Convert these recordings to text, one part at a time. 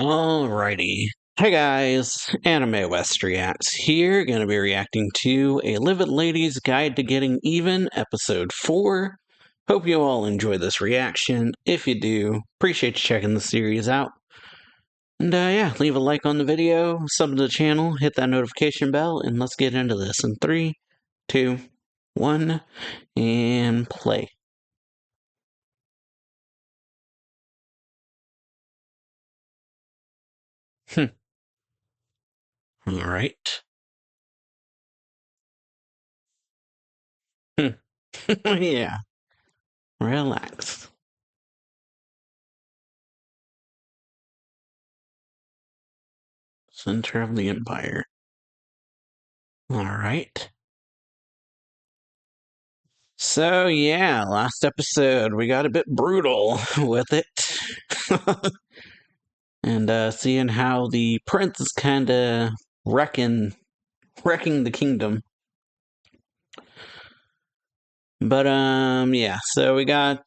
Alrighty. Hey guys, AnimeWestReacts here, gonna be reacting to A Livid Lady's Guide to Getting Even, Episode 4. Hope you all enjoy this reaction. If you do, appreciate you checking the series out. And yeah, leave a like on the video, sub to the channel, hit that notification bell, and let's get into this in 3, 2, 1, and play. Alright. Yeah, relax. Center of the Empire. Alright. So, yeah, last episode we got a bit brutal with it. And seeing how the prince is kind of wrecking the kingdom. But, yeah, so we got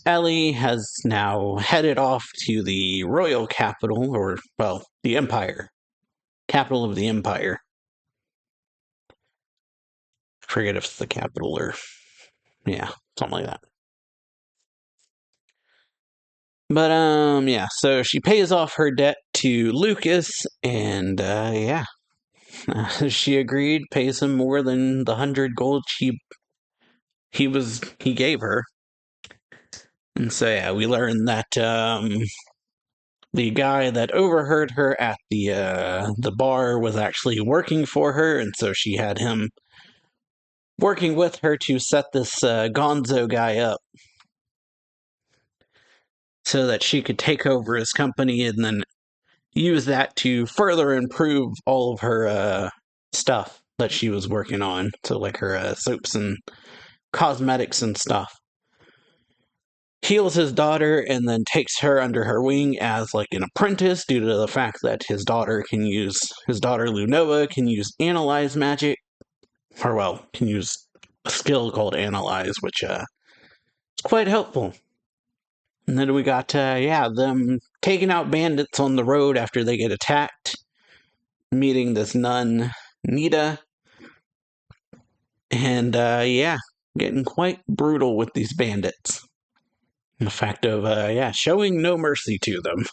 Ellie has now headed off to the royal capital, or, well, the empire. Capital of the empire. I forget if it's the capital or, yeah, something like that. But, yeah, so she pays off her debt to Lucas, and, yeah. She agreed, pays him more than the 100 gold he gave her. And so, yeah, we learned that, the guy that overheard her at the bar was actually working for her, and so she had him working with her to set this, Gonzo guy up so that she could take over his company and then use that to further improve all of her stuff that she was working on. So, like her soaps and cosmetics and stuff. Heals his daughter and then takes her under her wing as like an apprentice due to the fact that his daughter Lunoa can use analyze magic, or well, can use a skill called analyze, which is quite helpful. And then we got, yeah, them taking out bandits on the road after they get attacked, meeting this nun, Nita, and, yeah, getting quite brutal with these bandits. The fact of, yeah, showing no mercy to them.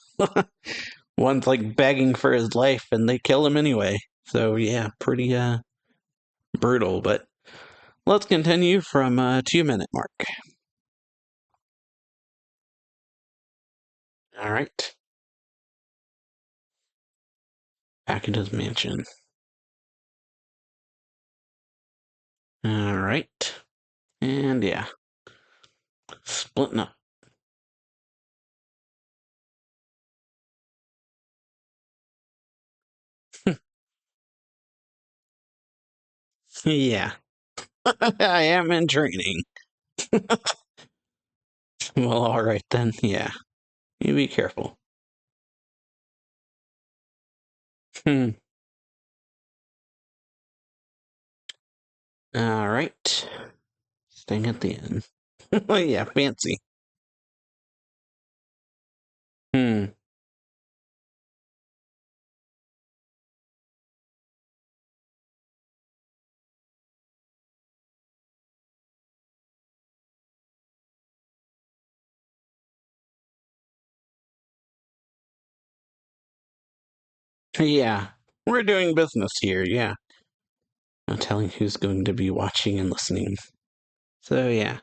One's, like, begging for his life, and they kill him anyway. So, yeah, pretty, brutal, but let's continue from, 2-minute mark. Alright. Back in his mansion. Alright. And yeah. Splitting up. Yeah. I am in training. Well, alright then. Yeah. You be careful. Hmm. Alright. Staying at the end. Yeah, fancy. Hmm. Yeah. We're doing business here, yeah. No telling who's going to be watching and listening. So, yeah.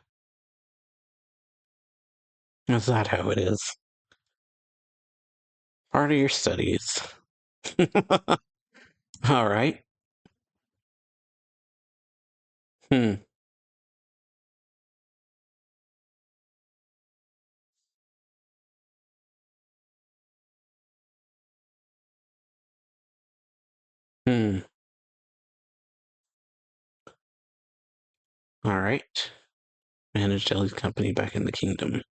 Is that how it is? Part of your studies. Alright. Hmm. Hmm. Alright. Manage Jelly's company back in the kingdom.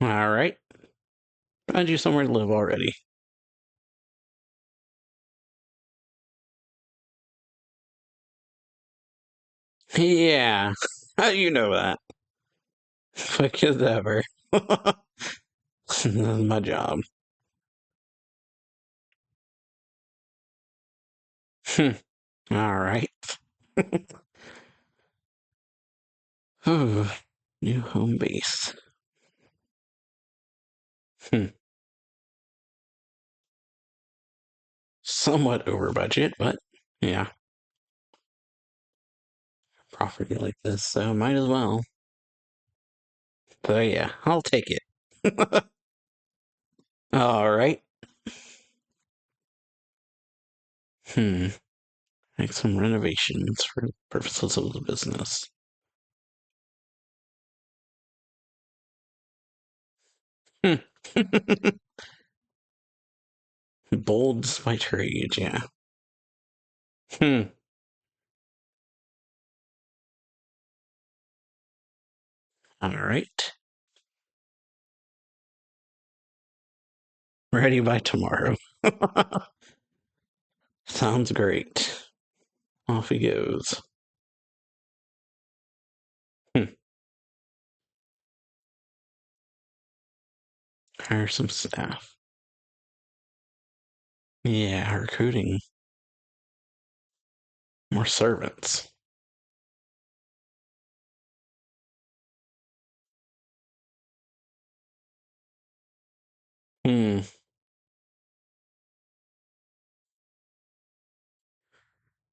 Alright. Find you somewhere to live already. Yeah. How do you know that? Quick as ever. This is my job. All right. Ooh, new home base. Hmm. Somewhat over budget, but yeah, property like this, so might as well. So yeah, I'll take it. All right. Hmm. Make some renovations for the purposes of the business. Hmm. Bold despite her age, yeah. Hmm. All right. Ready by tomorrow. Sounds great. Off he goes. Hmm. Hire some staff. Yeah, recruiting more servants. Hmm.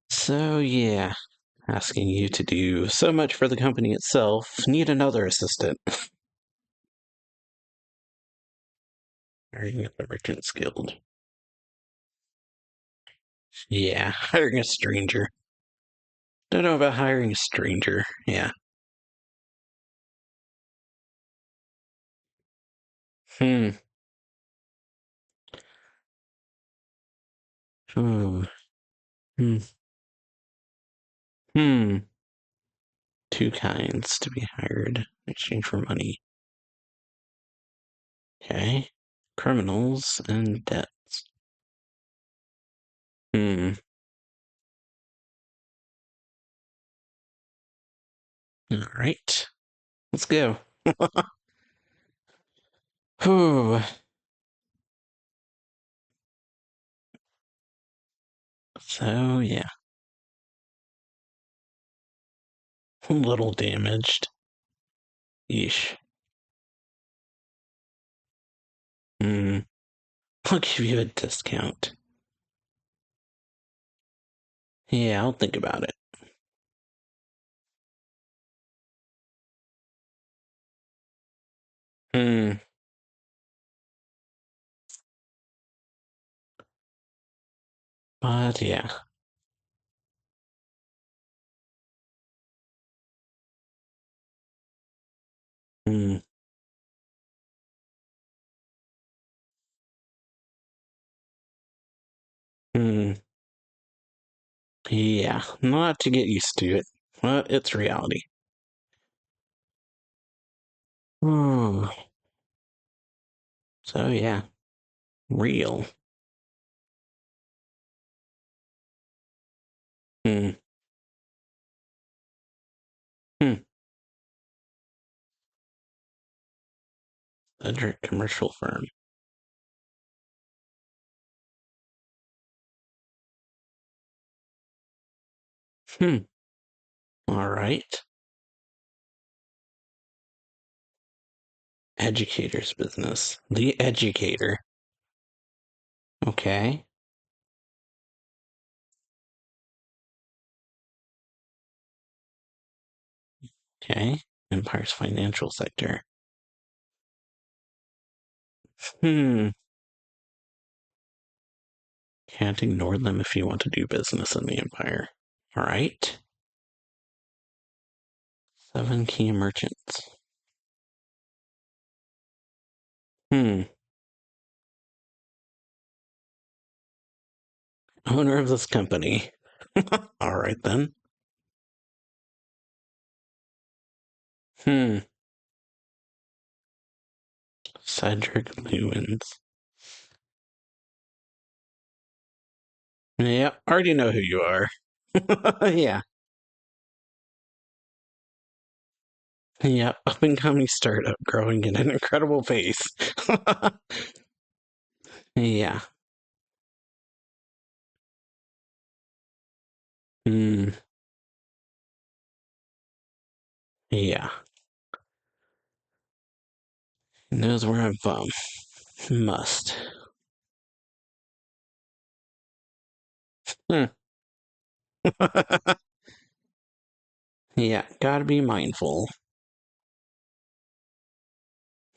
So yeah, asking you to do so much for the company itself. Need another assistant. Hiring at the Merchants Guild. Yeah, hiring a stranger. Don't know about hiring a stranger. Yeah. Hmm. Oh. Hmm. Hmm. Two kinds to be hired in exchange for money. Okay. Criminals and debts. Hmm. All right. Let's go. Whew. So yeah, a little damaged. Yeesh. Hmm. I'll give you a discount. Yeah, I'll think about it. Hmm. But yeah. Hmm. Hmm. Yeah, not to get used to it, but it's reality. Ooh. So yeah, real. Hmm. Hmm. A commercial firm. Hmm. All right. Educator's business. The educator. Okay. Okay. Empire's financial sector. Hmm. Can't ignore them if you want to do business in the Empire. All right. Seven key merchants. Hmm. Owner of this company. All right then. Hmm. Cedric Lewins. Yeah, already know who you are. Yeah. Yeah, up and coming startup growing at an incredible pace. Yeah. Hmm. Yeah. Knows where I'm from. Must. Hmm. Yeah, gotta be mindful.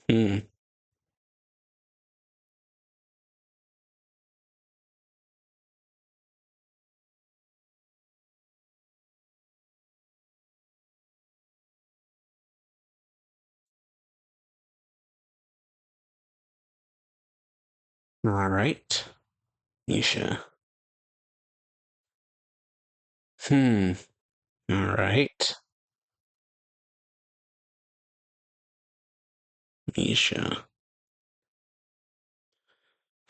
Hmm. All right. Nisha. Hmm. All right. Nisha.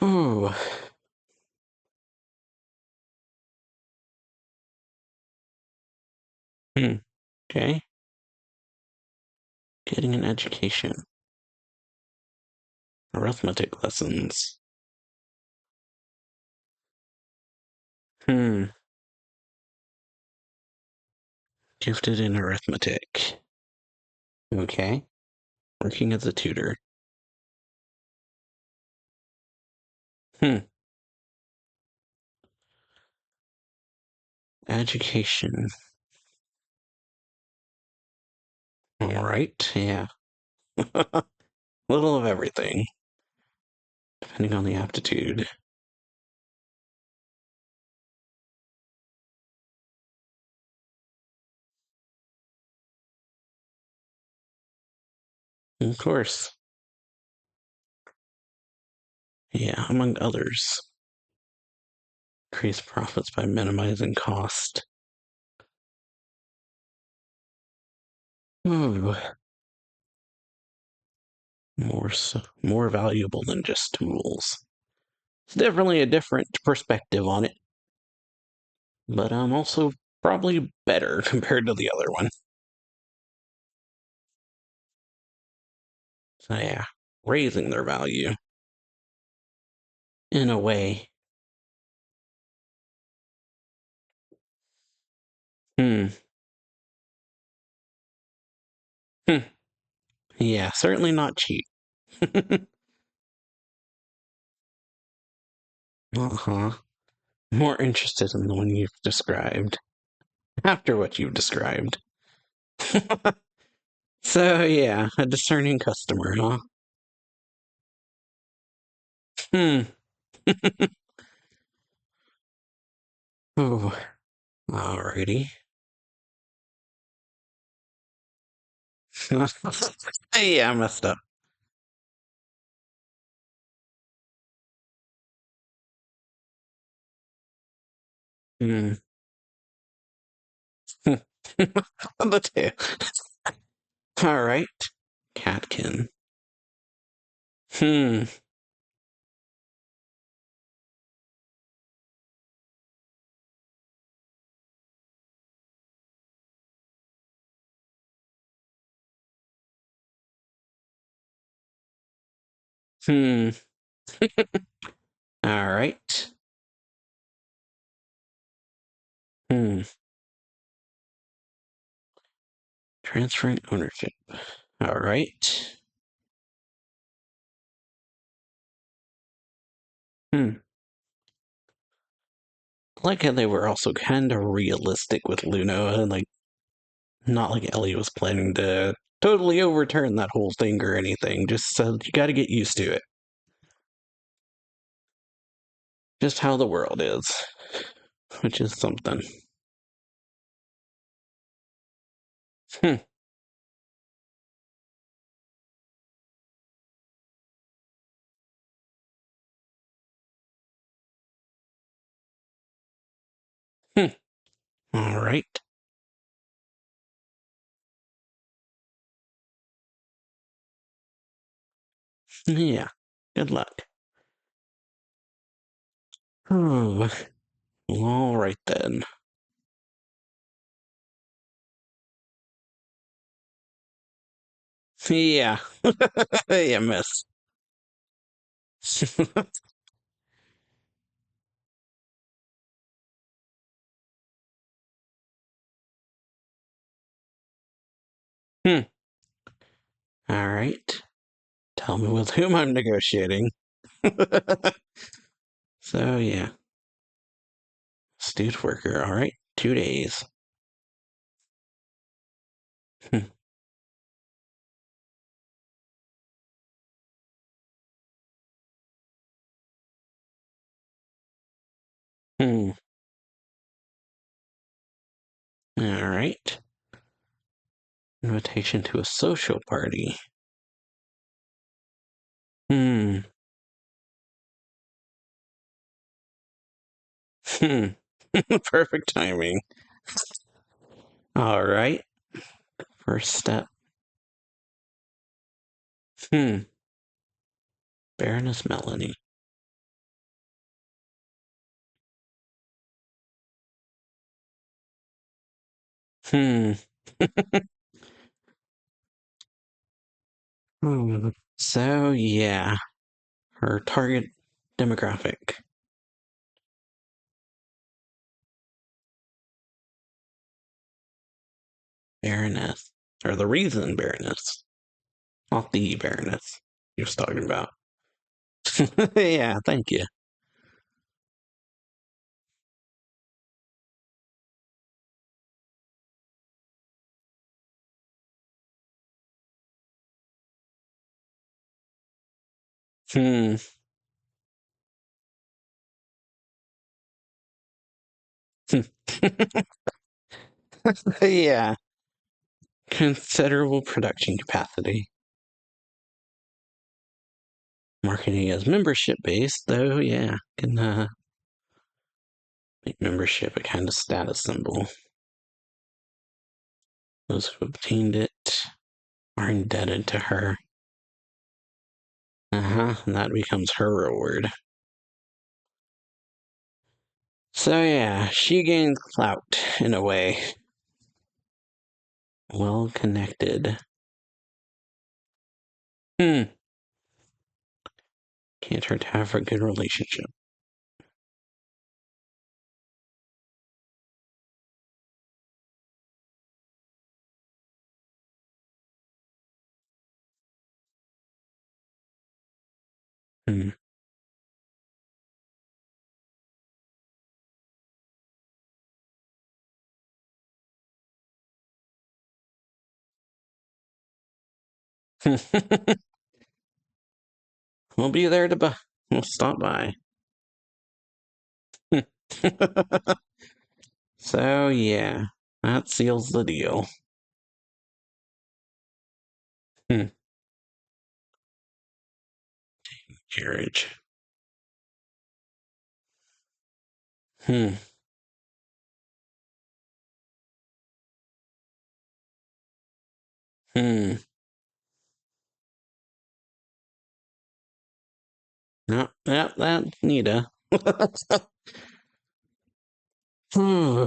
Ooh. Hmm. Okay. Getting an education. Arithmetic lessons. Hmm. Gifted in arithmetic. Okay. Working as a tutor. Hmm. Education. All right. Yeah. Little of everything, depending on the aptitude. Of course. Yeah, among others. Increase profits by minimizing cost. Ooh. More valuable than just tools. It's definitely a different perspective on it, but also probably better compared to the other one. So yeah, raising their value in a way. Hmm. Hmm. Yeah, certainly not cheap. Uh-huh. More interested in the one you've described. After what you've described. So yeah, a discerning customer, huh? Hmm. Oh, alrighty. Yeah, I messed up. Hmm. The tail. All right. Catkin. Hmm. Hmm. All right. Hmm. Transferring ownership. All right. Hmm. I like how they were also kind of realistic with Luna, and like not like Ellie was planning to totally overturn that whole thing or anything. Just so you got to get used to it. Just how the world is, which is something. Hmm. Hmm. All right. Yeah. Good luck. Oh, all right then. Yeah. Yeah, miss. Hmm. All right. Tell me with whom I'm negotiating. So, yeah. Astute worker. All right. 2 days. Hmm. Hmm. All right. Invitation to a social party. Hmm. Hmm. Perfect timing. All right. First step. Hmm. Baroness Melanie. Hmm. Hmm. So, yeah. Her target demographic. Baroness. Or the reason Baroness. Not the Baroness he was talking about. Yeah, thank you. Hmm. Yeah. Considerable production capacity. Marketing as membership based, though, yeah. Can make membership a kind of status symbol. Those who obtained it are indebted to her. Uh-huh. And that becomes her reward. So yeah, she gains clout in a way. Well connected. Hmm. Can't hurt to have a good relationship. Hmm. We'll be there to buy. We'll stop by. So yeah, that seals the deal. Hmm. Carriage. Hmm. Hmm. No, that's Nita. Hmm.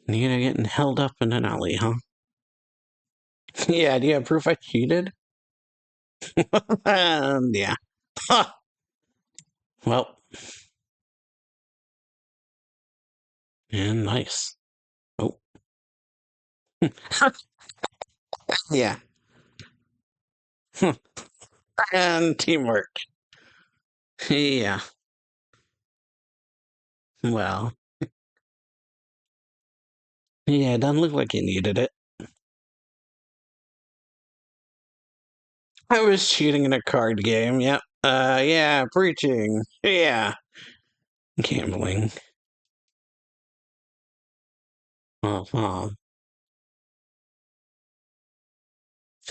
Nita getting held up in an alley, huh? Yeah, do you have proof I cheated? Yeah. Well, and nice. Oh. Yeah. And teamwork. Yeah. Well, yeah, it doesn't look like you needed it. I was cheating in a card game. Yep. Yeah, preaching. Yeah. Gambling. Uh-huh.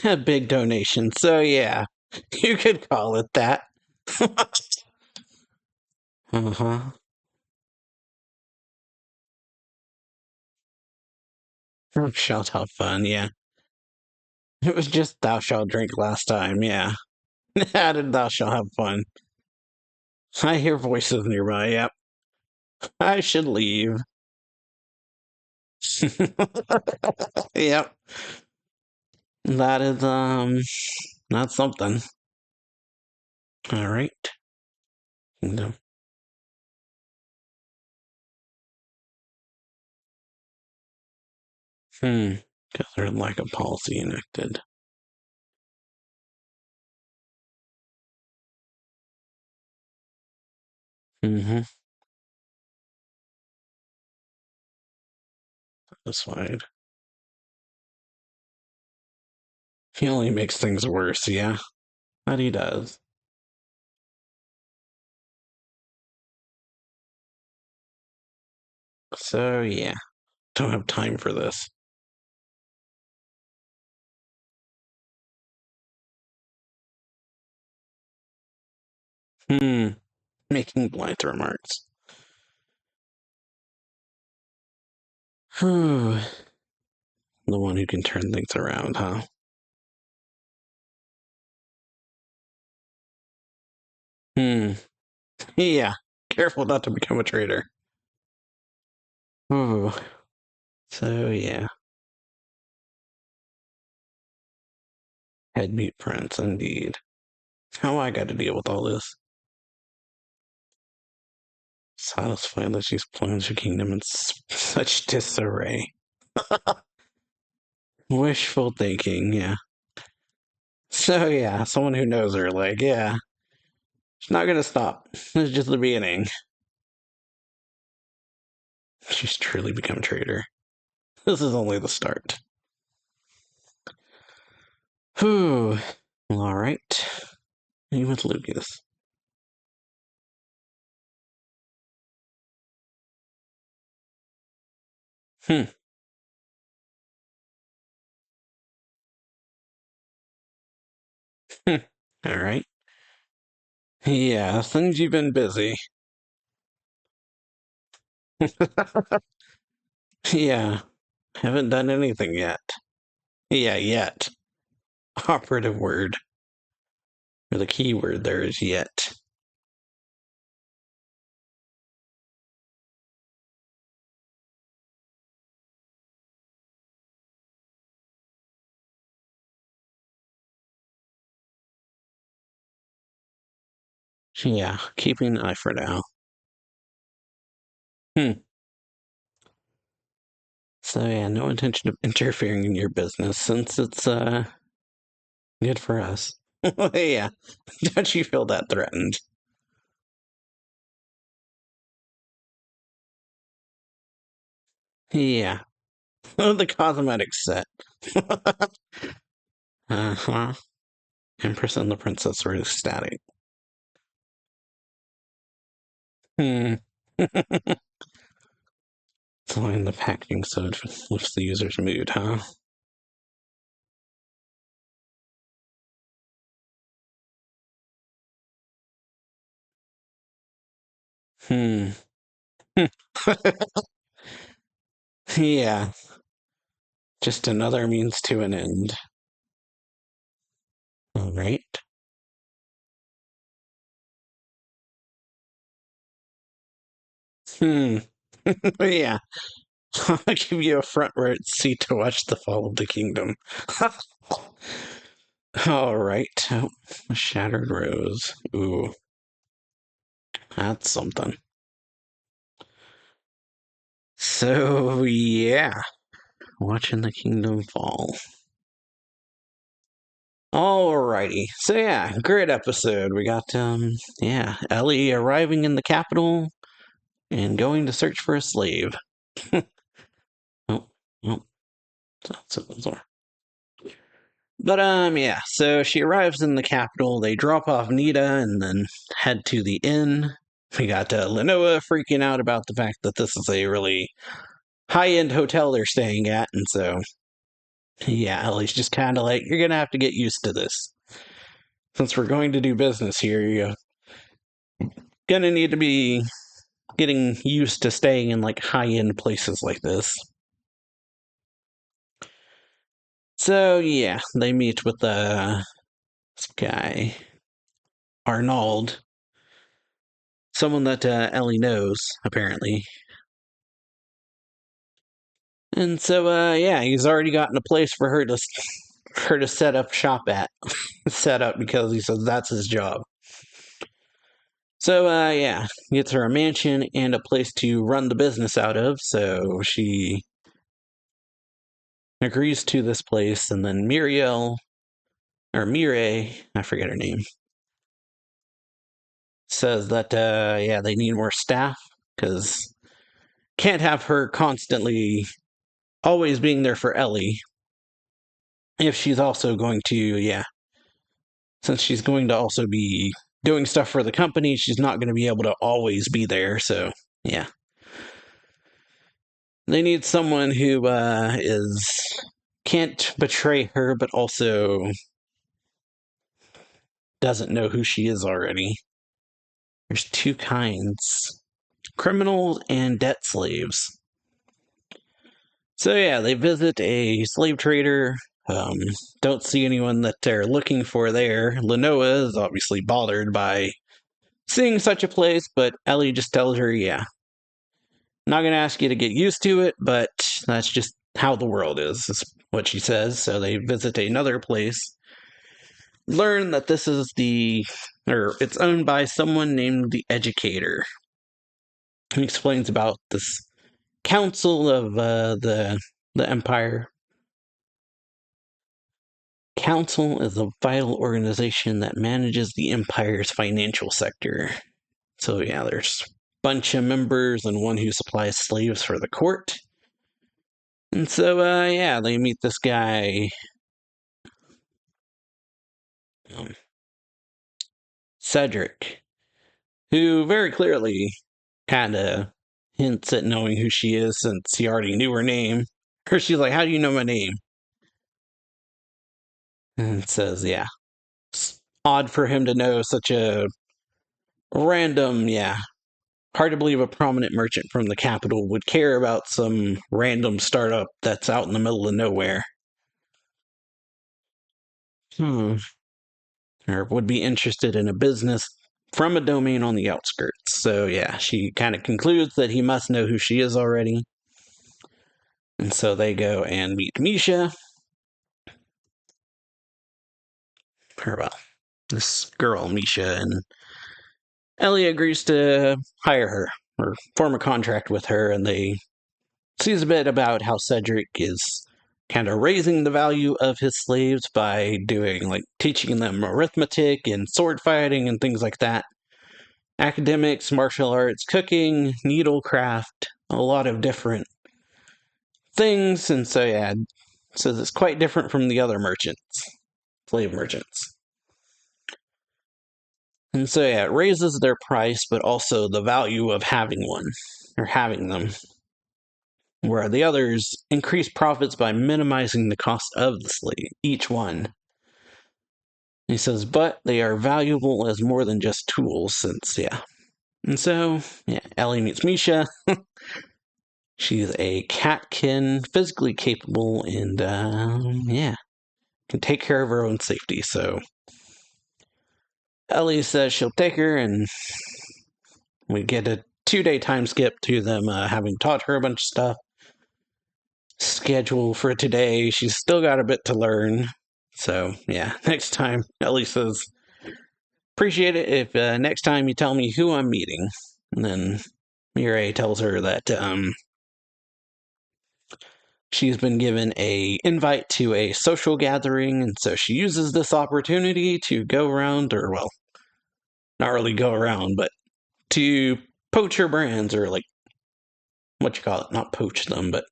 A big donation. So, yeah, you could call it that. Uh-huh. Thou shalt have fun, yeah. It was just thou shalt drink last time, yeah. Added thou shalt have fun. I hear voices nearby, yep. I should leave. Yep. That is, that's something. All right. No. Because there's lack of policy enacted. Mm-hmm. Satisfied. He only makes things worse, yeah. That he does. So, yeah. Don't have time for this. Hmm. Making blunt remarks. Whew. The one who can turn things around, huh? Hmm. Yeah. Careful not to become a traitor. Ooh. So, yeah. Head meat prince, indeed. How I got to deal with all this? Satisfied that she's plunged her kingdom in such disarray. Wishful thinking, yeah. So, yeah, someone who knows her, like, yeah, she's not gonna stop. It's just the beginning. She's truly become a traitor. This is only the start. Whew. All right. Me with Lucas. Hmm. All right. Yeah, things you've been busy. Yeah, haven't done anything yet. Yeah, yet. Operative word. Or the key word there is yet. Yeah, keeping an eye for now. Hmm. So yeah, no intention of interfering in your business since it's good for us. Yeah. Don't you feel that threatened? Yeah. The cosmetic set. Uh-huh. Empress and the princess were ecstatic. Hmm. Following the packaging so it lifts the user's mood, huh? Hmm. Yeah. Just another means to an end. All right. Hmm. Yeah. I'll give you a front row seat to watch the fall of the kingdom. All right. Oh, a shattered rose. Ooh, that's something. So, yeah, watching the kingdom fall. Alrighty. So, yeah, great episode. We got, yeah, Ellie arriving in the capital and going to search for a slave. Oh, oh, that's it. But yeah, so she arrives in the capital. They drop off Nita and then head to the inn. We got Lenoa freaking out about the fact that this is a really high-end hotel they're staying at, and so yeah, Ellie's just kind of like, you're gonna have to get used to this. Since we're going to do business here, you're gonna need to be getting used to staying in like high-end places like this. So yeah, they meet with this guy Arnold, someone that Ellie knows apparently. And so, yeah, he's already gotten a place for her to her to set up shop at. Set up because he says that's his job. So, yeah, gets her a mansion and a place to run the business out of, so she agrees to this place, and then Muriel, or Mireille, I forget her name, says that, yeah, they need more staff, because can't have her constantly always being there for Ellie, if she's also going to, yeah, since she's going to also be doing stuff for the company, she's not going to be able to always be there, so, yeah. They need someone who can't betray her, but also doesn't know who she is already. There's two kinds: criminals and debt slaves. So yeah, they visit a slave trader. Don't see anyone that they're looking for there. Lenoa is obviously bothered by seeing such a place, but Ellie just tells her, yeah, not going to ask you to get used to it, but that's just how the world is what she says. So they visit another place, learn that this is it's owned by someone named the Educator. He explains about this council of the Empire. Council is a vital organization that manages the Empire's financial sector. So yeah, there's a bunch of members and one who supplies slaves for the court. And so, yeah, they meet this guy, Cedric, who very clearly kind of hints at knowing who she is since he already knew her name. Or she's like, how do you know my name? And says, yeah, it's odd for him to know such a random, yeah, hard to believe a prominent merchant from the capital would care about some random startup that's out in the middle of nowhere. Or would be interested in a business from a domain on the outskirts. So yeah, she kind of concludes that he must know who she is already. And so they go and meet Misha. This girl, Misha, and Ellie agrees to hire her or form a contract with her, and they sees a bit about how Cedric is kind of raising the value of his slaves by doing, like, teaching them arithmetic and sword fighting and things like that. Academics, martial arts, cooking, needlecraft, a lot of different things. And so, yeah, says it's quite different from the other merchants, slave merchants. And so, yeah, it raises their price, but also the value of having one, or having them. Where the others increase profits by minimizing the cost of the slave, each one. He says, but they are valuable as more than just tools, since, yeah. And so, yeah, Ellie meets Misha. She's a catkin, physically capable, and, yeah, can take care of her own safety. So Ellie says she'll take her, and we get a 2-day time skip to them having taught her a bunch of stuff. Schedule for today, she's still got a bit to learn. So, yeah, next time, Ellie says, appreciate it if next time you tell me who I'm meeting. And then Mireille tells her that she's been given an invite to a social gathering, and so she uses this opportunity to go around, or, well, not really go around, but to poach her brands, or, like, what you call it, not poach them, but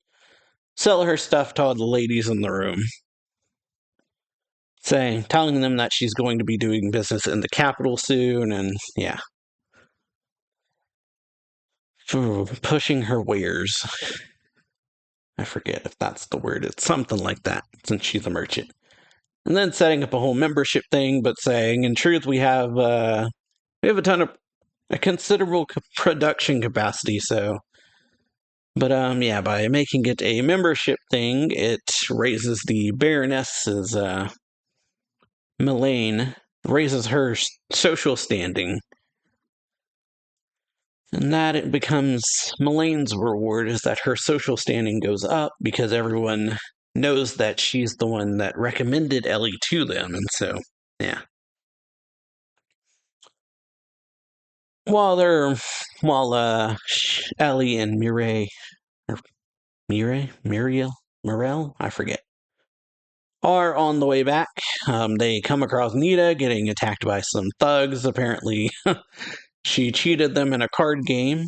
sell her stuff to all the ladies in the room. Telling them that she's going to be doing business in the capital soon, and yeah. Pushing her wares. I forget if that's the word. It's something like that, since she's a merchant. And then setting up a whole membership thing, but saying, in truth, we have a considerable production capacity, so. But, yeah, by making it a membership thing, it raises the Baroness's, Melaine, raises her social standing. And that it becomes Melaine's reward, is that her social standing goes up because everyone knows that she's the one that recommended Ellie to them, and so, yeah. While Ellie and Muriel, I forget, are on the way back, they come across Nita getting attacked by some thugs. Apparently, she cheated them in a card game,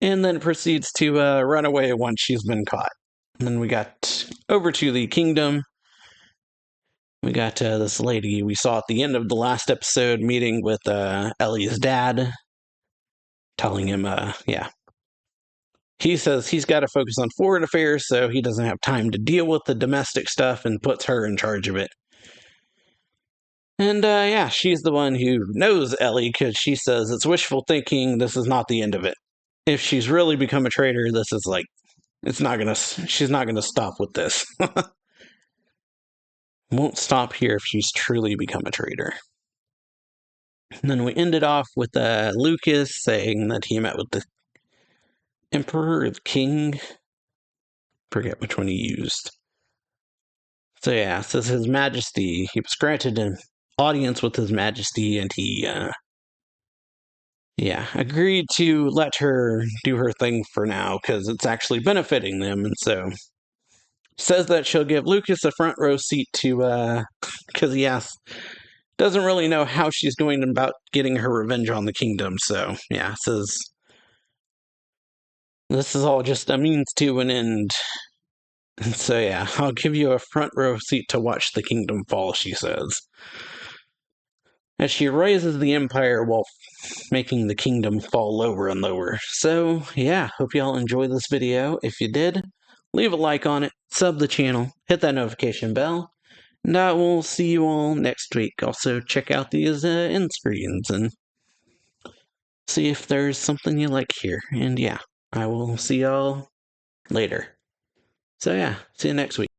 and then proceeds to run away once she's been caught. And then we got over to the kingdom. We got this lady we saw at the end of the last episode meeting with Ellie's dad, telling him, yeah. He says he's got to focus on foreign affairs, so he doesn't have time to deal with the domestic stuff, and puts her in charge of it. And yeah, she's the one who knows Ellie, because she says it's wishful thinking, this is not the end of it. If she's really become a traitor, this is like, she's not gonna stop with this. Won't stop here if she's truly become a traitor. And then we ended off with Lucas saying that he met with the Emperor or the King. Forget which one he used. So yeah, it says His Majesty, he was granted an audience with His Majesty, and he, agreed to let her do her thing for now, because it's actually benefiting them, and so says that she'll give Lucas a front row seat to, because he doesn't really know how she's going about getting her revenge on the kingdom, so yeah, says this is all just a means to an end. And so yeah, I'll give you a front row seat to watch the kingdom fall, she says, as she raises the empire while making the kingdom fall lower and lower. So yeah, hope y'all enjoy this video. If you did, leave a like on it, sub the channel, hit that notification bell, and I will see you all next week. Also, check out these end screens and see if there's something you like here. And yeah, I will see y'all later. So yeah, see you next week.